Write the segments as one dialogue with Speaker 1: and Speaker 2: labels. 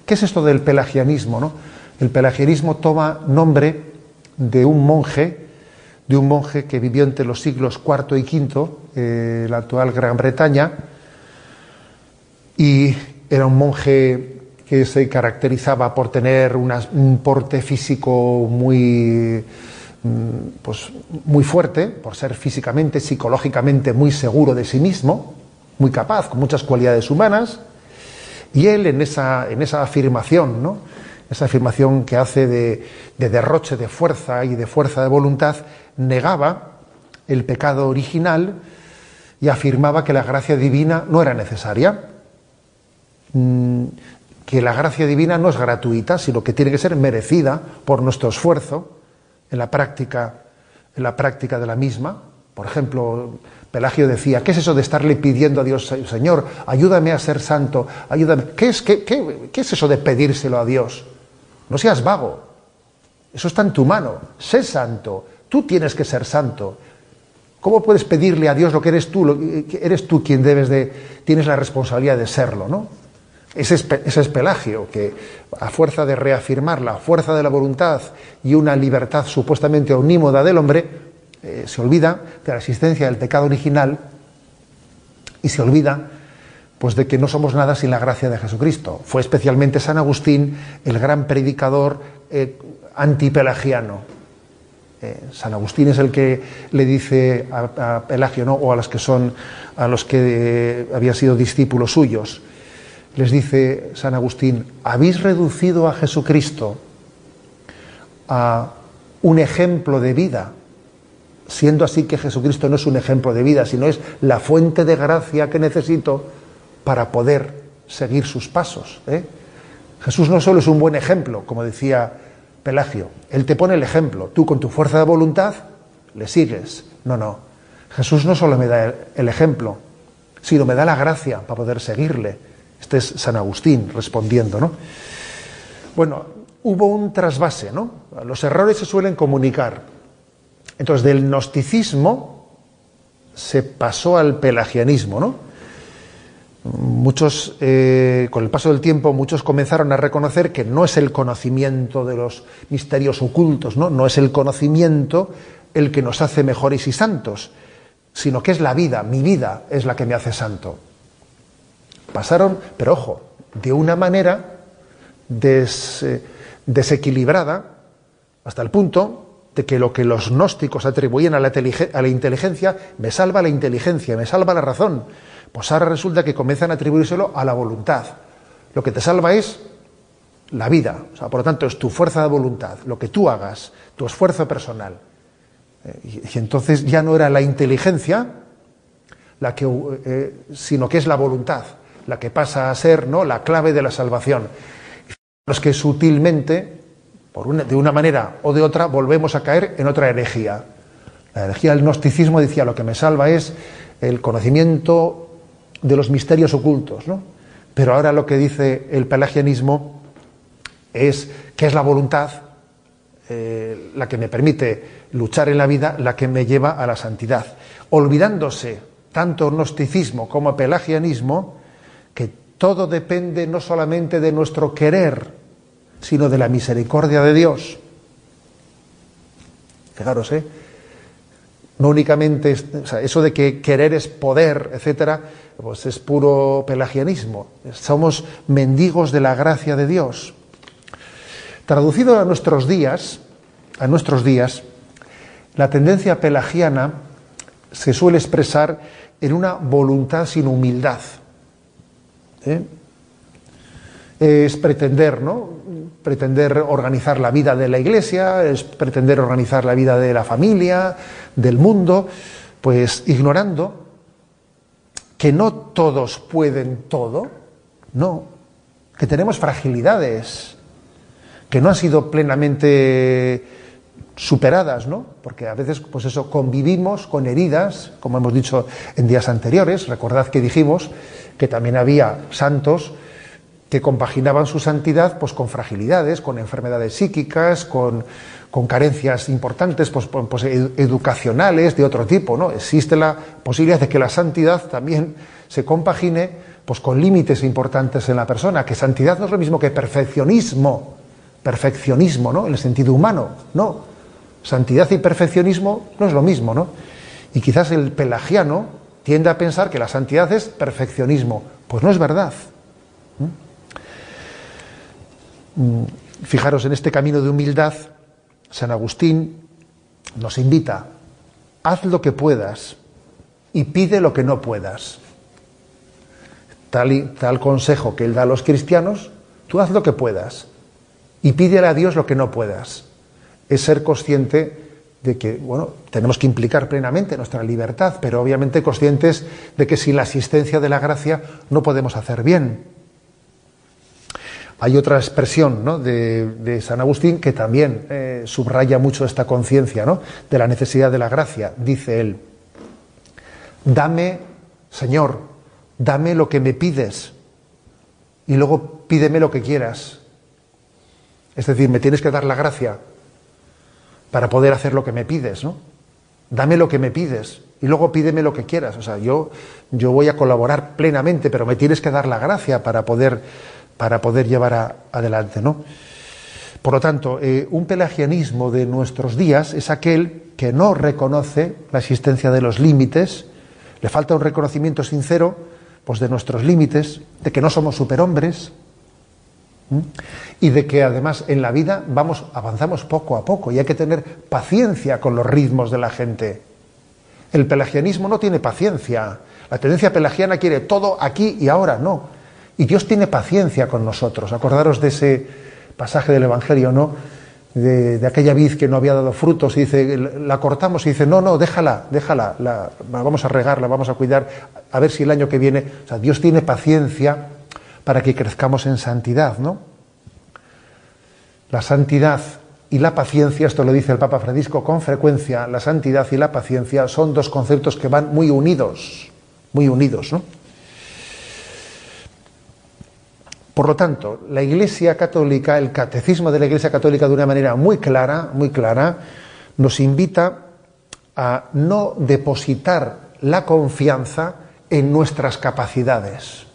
Speaker 1: ¿Qué es esto del pelagianismo, no? El pelagianismo toma nombre de un monje que vivió entre los siglos IV y V, la actual Gran Bretaña, y era un monje que se caracterizaba por tener un porte físico muy fuerte, por ser físicamente, psicológicamente muy seguro de sí mismo, muy capaz, con muchas cualidades humanas, y él en esa afirmación, ¿no? Esa afirmación que hace de derroche de fuerza y de fuerza de voluntad, negaba el pecado original y afirmaba que la gracia divina no era necesaria, que la gracia divina no es gratuita, sino que tiene que ser merecida por nuestro esfuerzo en la práctica de la misma. Por ejemplo, Pelagio decía, ¿qué es eso de estarle pidiendo a Dios, Señor, ayúdame a ser santo, ayúdame? ¿Qué es eso de pedírselo a Dios? No seas vago, eso está en tu mano, sé santo, tú tienes que ser santo. ¿Cómo puedes pedirle a Dios lo que eres tú quien tienes la responsabilidad de serlo, ¿no? Ese es Pelagio, que a fuerza de reafirmar la fuerza de la voluntad y una libertad supuestamente omnímoda del hombre, se olvida de la existencia del pecado original y se olvida pues de que no somos nada sin la gracia de Jesucristo. Fue especialmente San Agustín el gran predicador antipelagiano. San Agustín es el que le dice a Pelagio, ¿no? O a los que habían sido discípulos suyos, les dice San Agustín, habéis reducido a Jesucristo a un ejemplo de vida, siendo así que Jesucristo no es un ejemplo de vida, sino es la fuente de gracia que necesito para poder seguir sus pasos. Jesús no solo es un buen ejemplo, como decía Pelagio, Él te pone el ejemplo, tú con tu fuerza de voluntad le sigues. No, Jesús no solo me da el ejemplo, sino me da la gracia para poder seguirle. Este es San Agustín respondiendo, ¿no? Bueno, hubo un trasvase, ¿no? Los errores se suelen comunicar. Entonces, del gnosticismo se pasó al pelagianismo, ¿no? Muchos, con el paso del tiempo, muchos comenzaron a reconocer que no es el conocimiento de los misterios ocultos, ¿no? No es el conocimiento el que nos hace mejores y santos, sino que es la vida, mi vida es la que me hace santo. Pasaron, pero ojo, de una manera desequilibrada, hasta el punto de que lo que los gnósticos atribuían a la inteligencia, me salva la inteligencia, me salva la razón, pues ahora resulta que comienzan a atribuírselo a la voluntad. Lo que te salva es la vida, o sea, por lo tanto es tu fuerza de voluntad, lo que tú hagas, tu esfuerzo personal. Y entonces ya no era la inteligencia sino que es la voluntad la que pasa a ser, ¿no?, la clave de la salvación. Los que sutilmente, de una manera o de otra, volvemos a caer en otra herejía. La herejía del gnosticismo decía, lo que me salva es el conocimiento de los misterios ocultos, ¿no? Pero ahora lo que dice el pelagianismo es que es la voluntad la que me permite luchar en la vida, la que me lleva a la santidad. Olvidándose tanto gnosticismo como pelagianismo que todo depende no solamente de nuestro querer, sino de la misericordia de Dios. Fijaros, no únicamente, o sea, eso de que querer es poder, etcétera, pues es puro pelagianismo. Somos mendigos de la gracia de Dios. Traducido a nuestros días, la tendencia pelagiana se suele expresar en una voluntad sin humildad. Es pretender, ¿no?, pretender organizar la vida de la Iglesia, es pretender organizar la vida de la familia, del mundo, pues ignorando que no todos pueden todo, no, que tenemos fragilidades que no han sido plenamente superadas, ¿no? Porque a veces, pues eso, convivimos con heridas, como hemos dicho en días anteriores. Recordad que dijimos que también había santos que compaginaban su santidad pues con fragilidades, con enfermedades psíquicas, con carencias importantes pues educacionales de otro tipo, ¿no? Existe la posibilidad de que la santidad también se compagine pues con límites importantes en la persona, que santidad no es lo mismo que perfeccionismo, ¿no? En el sentido humano, no. Santidad y perfeccionismo no es lo mismo, ¿no? Y quizás el pelagiano tiende a pensar que la santidad es perfeccionismo. Pues no es verdad. Fijaros, en este camino de humildad, San Agustín nos invita: haz lo que puedas y pide lo que no puedas. Tal consejo que él da a los cristianos: tú haz lo que puedas y pídele a Dios lo que no puedas. Es ser consciente de que, bueno, tenemos que implicar plenamente nuestra libertad, pero obviamente conscientes de que sin la asistencia de la gracia no podemos hacer bien. Hay otra expresión, ¿no?, de San Agustín que también subraya mucho esta conciencia, ¿no?, de la necesidad de la gracia. Dice él: dame, Señor, dame lo que me pides y luego pídeme lo que quieras. Es decir, me tienes que dar la gracia para poder hacer lo que me pides, ¿no? Dame lo que me pides y luego pídeme lo que quieras. O sea, yo voy a colaborar plenamente, pero me tienes que dar la gracia para poder llevar adelante, ¿no? Por lo tanto, un pelagianismo de nuestros días es aquel que no reconoce la existencia de los límites, le falta un reconocimiento sincero pues de nuestros límites, de que no somos superhombres, y de que además en la vida avanzamos poco a poco y hay que tener paciencia con los ritmos de la gente. El pelagianismo no tiene paciencia. La tendencia pelagiana quiere todo aquí y ahora, no. Y Dios tiene paciencia con nosotros. Acordaros de ese pasaje del Evangelio, ¿no?, de aquella vid que no había dado frutos, y dice, la cortamos, y dice, no, déjala, vamos a regarla, vamos a cuidar, a ver si el año que viene... O sea, Dios tiene paciencia para que crezcamos en santidad, ¿no? La santidad y la paciencia, esto lo dice el Papa Francisco con frecuencia, la santidad y la paciencia son dos conceptos que van muy unidos, ¿no? Por lo tanto, la Iglesia Católica, el catecismo de la Iglesia Católica, de una manera muy clara, nos invita a no depositar la confianza en nuestras capacidades,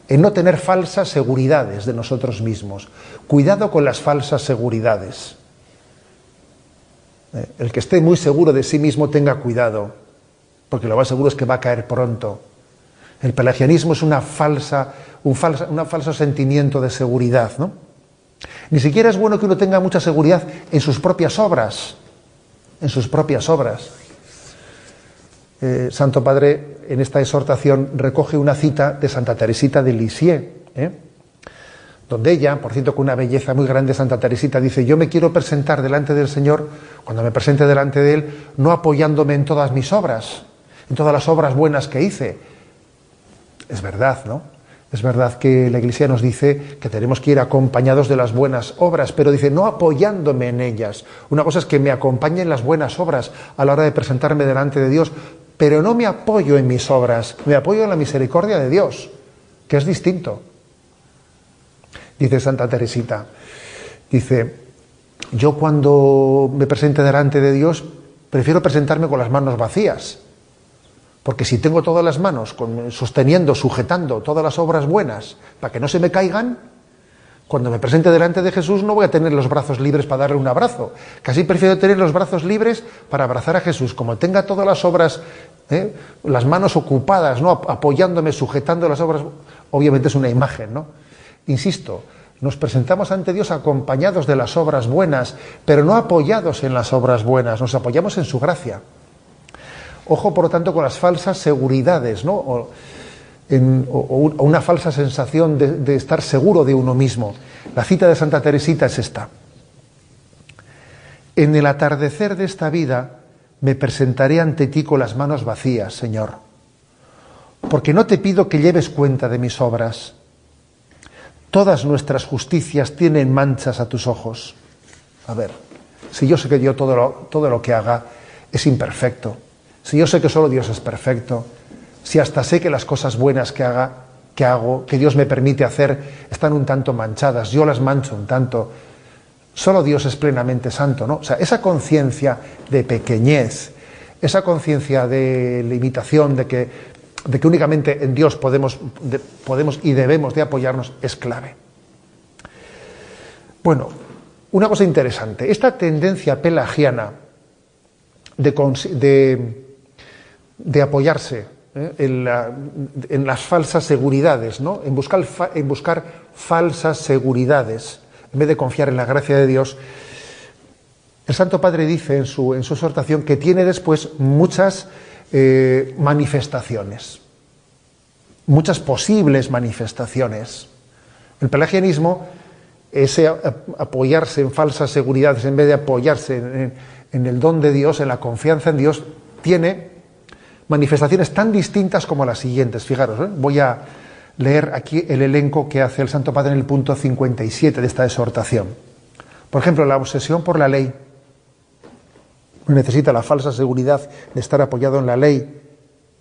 Speaker 1: en no tener falsas seguridades de nosotros mismos. Cuidado con las falsas seguridades. El que esté muy seguro de sí mismo, tenga cuidado, porque lo más seguro es que va a caer pronto. El pelagianismo es un falso sentimiento de seguridad, ¿no? Ni siquiera es bueno que uno tenga mucha seguridad en sus propias obras. Santo Padre, en esta exhortación, recoge una cita de Santa Teresita de Lisieux, donde ella, por cierto, con una belleza muy grande, Santa Teresita dice: yo me quiero presentar delante del Señor, cuando me presente delante de Él, no apoyándome en todas mis obras, en todas las obras buenas que hice. Es verdad, ¿no? Es verdad que la Iglesia nos dice que tenemos que ir acompañados de las buenas obras, pero dice, no apoyándome en ellas. Una cosa es que me acompañen las buenas obras a la hora de presentarme delante de Dios, pero no me apoyo en mis obras, me apoyo en la misericordia de Dios, que es distinto. Dice Santa Teresita, dice, yo cuando me presente delante de Dios, prefiero presentarme con las manos vacías. Porque si tengo todas las manos sosteniendo, sujetando todas las obras buenas para que no se me caigan, cuando me presente delante de Jesús no voy a tener los brazos libres para darle un abrazo. Casi prefiero tener los brazos libres para abrazar a Jesús. Como tenga todas las obras, las manos ocupadas, ¿no?, apoyándome, sujetando las obras, obviamente es una imagen, ¿no? Insisto, nos presentamos ante Dios acompañados de las obras buenas, pero no apoyados en las obras buenas, nos apoyamos en su gracia. Ojo, por lo tanto, con las falsas seguridades, ¿no?, o una falsa sensación de estar seguro de uno mismo. La cita de Santa Teresita es esta: en el atardecer de esta vida me presentaré ante ti con las manos vacías, Señor, porque no te pido que lleves cuenta de mis obras. Todas nuestras justicias tienen manchas a tus ojos. A ver, si yo sé que yo todo lo que haga es imperfecto, si yo sé que solo Dios es perfecto, si hasta sé que las cosas buenas que haga que hago, que Dios me permite hacer, están un tanto manchadas, yo las mancho un tanto. Solo Dios es plenamente santo, ¿no? O sea, esa conciencia de pequeñez, esa conciencia de limitación, de que únicamente en Dios podemos y debemos de apoyarnos, es clave. Bueno, una cosa interesante, esta tendencia pelagiana de apoyarse en las falsas seguridades, ¿no? en buscar falsas seguridades, en vez de confiar en la gracia de Dios, el Santo Padre dice en su exhortación que tiene después muchas manifestaciones, muchas posibles manifestaciones. El pelagianismo, ese apoyarse en falsas seguridades en vez de apoyarse en el don de Dios, en la confianza en Dios, tiene manifestaciones tan distintas como las siguientes. Fijaros, voy a leer aquí el elenco que hace el Santo Padre en el punto 57 de esta exhortación. Por ejemplo, la obsesión por la ley. Necesita la falsa seguridad de estar apoyado en la ley,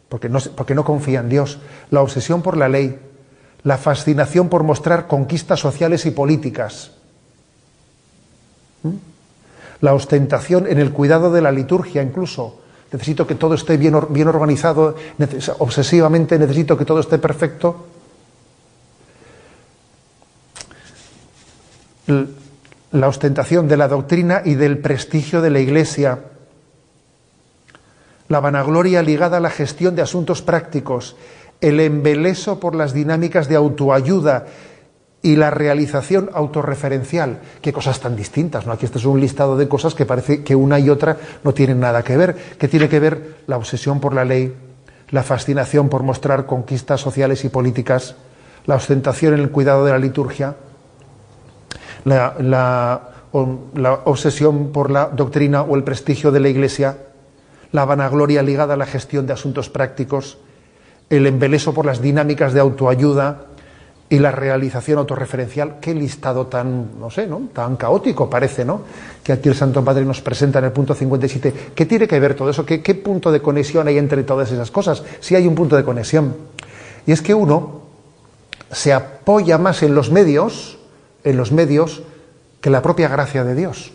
Speaker 1: porque no confía en Dios. La obsesión por la ley, la fascinación por mostrar conquistas sociales y políticas, la ostentación en el cuidado de la liturgia incluso. Necesito que todo esté bien organizado, obsesivamente necesito que todo esté perfecto. La ostentación de la doctrina y del prestigio de la Iglesia, la vanagloria ligada a la gestión de asuntos prácticos, el embeleso por las dinámicas de autoayuda y la realización autorreferencial. Qué cosas tan distintas, ¿no? Aquí este es un listado de cosas que parece que una y otra no tienen nada que ver. ¿Qué tiene que ver la obsesión por la ley, la fascinación por mostrar conquistas sociales y políticas, la ostentación en el cuidado de la liturgia, la obsesión por la doctrina o el prestigio de la Iglesia, la vanagloria ligada a la gestión de asuntos prácticos, el embeleso por las dinámicas de autoayuda y la realización autorreferencial? Qué listado tan, no sé, ¿no? Tan caótico parece, ¿no? Que aquí el Santo Padre nos presenta en el punto 57. ¿Qué tiene que ver todo eso? ¿Qué punto de conexión hay entre todas esas cosas? Sí hay un punto de conexión. Y es que uno se apoya más en los medios que la propia gracia de Dios.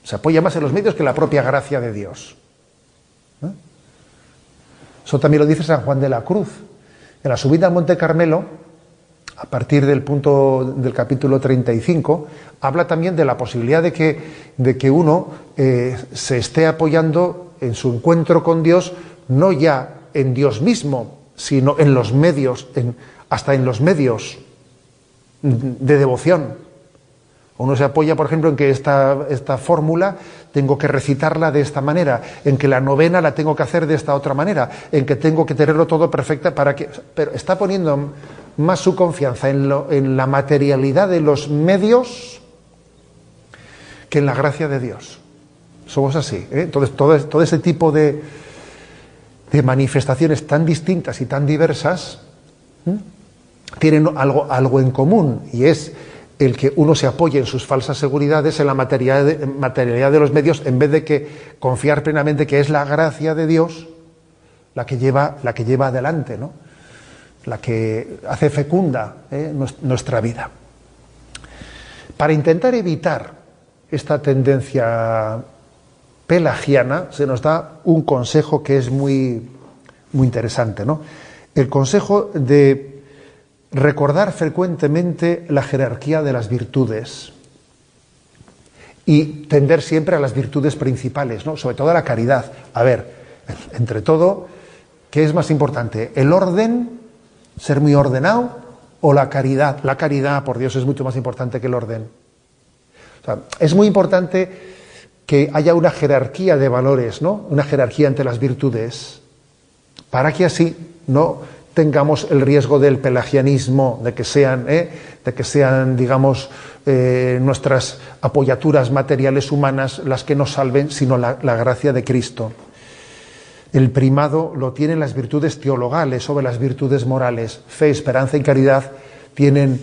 Speaker 1: Se apoya más en los medios que la propia gracia de Dios. Eso también lo dice San Juan de la Cruz. En la subida al Monte Carmelo, a partir del capítulo 35, habla también de la posibilidad de que uno se esté apoyando en su encuentro con Dios, no ya en Dios mismo, sino en los medios, hasta en los medios de devoción. Uno se apoya, por ejemplo, en que esta fórmula tengo que recitarla de esta manera, en que la novena la tengo que hacer de esta otra manera, en que tengo que tenerlo todo perfecto pero está poniendo más su confianza en la materialidad de los medios que en la gracia de Dios. Somos así, ¿eh? Entonces, todo ese tipo de manifestaciones tan distintas y tan diversas tienen algo en común, y es el que uno se apoye en sus falsas seguridades, en la materialidad de los medios, en vez de que confiar plenamente que es la gracia de Dios la que lleva adelante, ¿no? La que hace fecunda nuestra vida. Para intentar evitar esta tendencia pelagiana, se nos da un consejo que es muy, muy interesante, ¿no? El consejo de recordar frecuentemente la jerarquía de las virtudes y tender siempre a las virtudes principales, ¿no? Sobre todo a la caridad. A ver, entre todo, ¿qué es más importante? ¿El orden, ser muy ordenado, o la caridad? La caridad, por Dios, es mucho más importante que el orden. O sea, es muy importante que haya una jerarquía de valores, ¿no? Una jerarquía entre las virtudes, para que así no tengamos el riesgo del pelagianismo, de que sean, digamos, nuestras apoyaturas materiales humanas las que nos salven, sino la gracia de Cristo. El primado lo tienen las virtudes teologales sobre las virtudes morales. Fe, esperanza y caridad tienen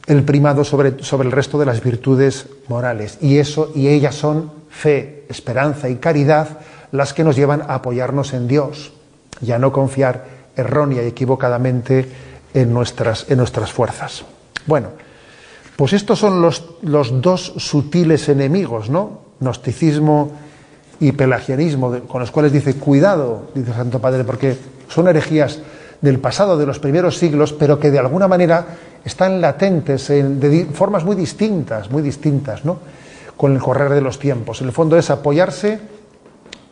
Speaker 1: el primado sobre el resto de las virtudes morales. Y ellas son fe, esperanza y caridad las que nos llevan a apoyarnos en Dios y a no confiar errónea y equivocadamente en nuestras fuerzas. Bueno, pues estos son los dos sutiles enemigos, ¿no? Gnosticismo y pelagianismo, con los cuales dice, cuidado, dice Santo Padre, porque son herejías del pasado, de los primeros siglos, pero que de alguna manera están latentes de formas muy distintas, ¿no? Con el correr de los tiempos. En el fondo es apoyarse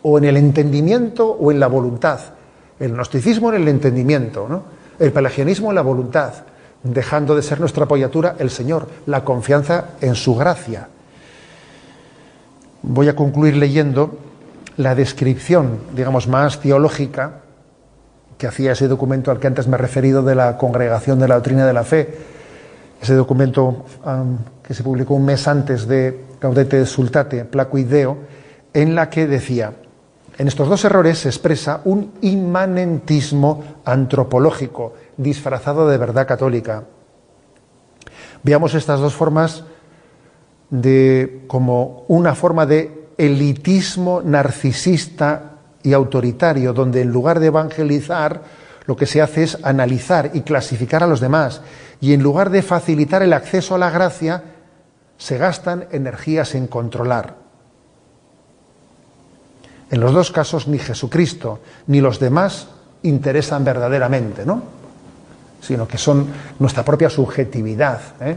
Speaker 1: o en el entendimiento o en la voluntad. El gnosticismo en el entendimiento, ¿no? El pelagianismo en la voluntad, dejando de ser nuestra apoyatura el Señor, la confianza en su gracia. Voy a concluir leyendo la descripción, digamos, más teológica que hacía ese documento al que antes me he referido de la Congregación de la Doctrina de la Fe, ese documento que se publicó un mes antes de Gaudete Sultate Placuit Deo, en la que decía, en estos dos errores se expresa un inmanentismo antropológico disfrazado de verdad católica. Veamos estas dos formas como una forma de elitismo narcisista y autoritario, donde en lugar de evangelizar, lo que se hace es analizar y clasificar a los demás, y en lugar de facilitar el acceso a la gracia, se gastan energías en controlar. En los dos casos ni Jesucristo ni los demás interesan verdaderamente, ¿no? Sino que son nuestra propia subjetividad, ¿eh?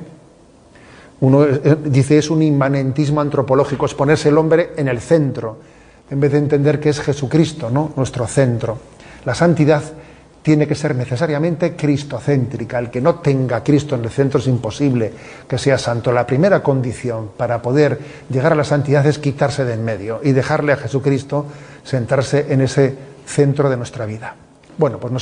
Speaker 1: Uno dice es un inmanentismo antropológico, es ponerse el hombre en el centro, en vez de entender que es Jesucristo, ¿no? Nuestro centro. La santidad tiene que ser necesariamente cristocéntrica. El que no tenga a Cristo en el centro es imposible que sea santo. La primera condición para poder llegar a la santidad es quitarse de en medio y dejarle a Jesucristo sentarse en ese centro de nuestra vida. Bueno, pues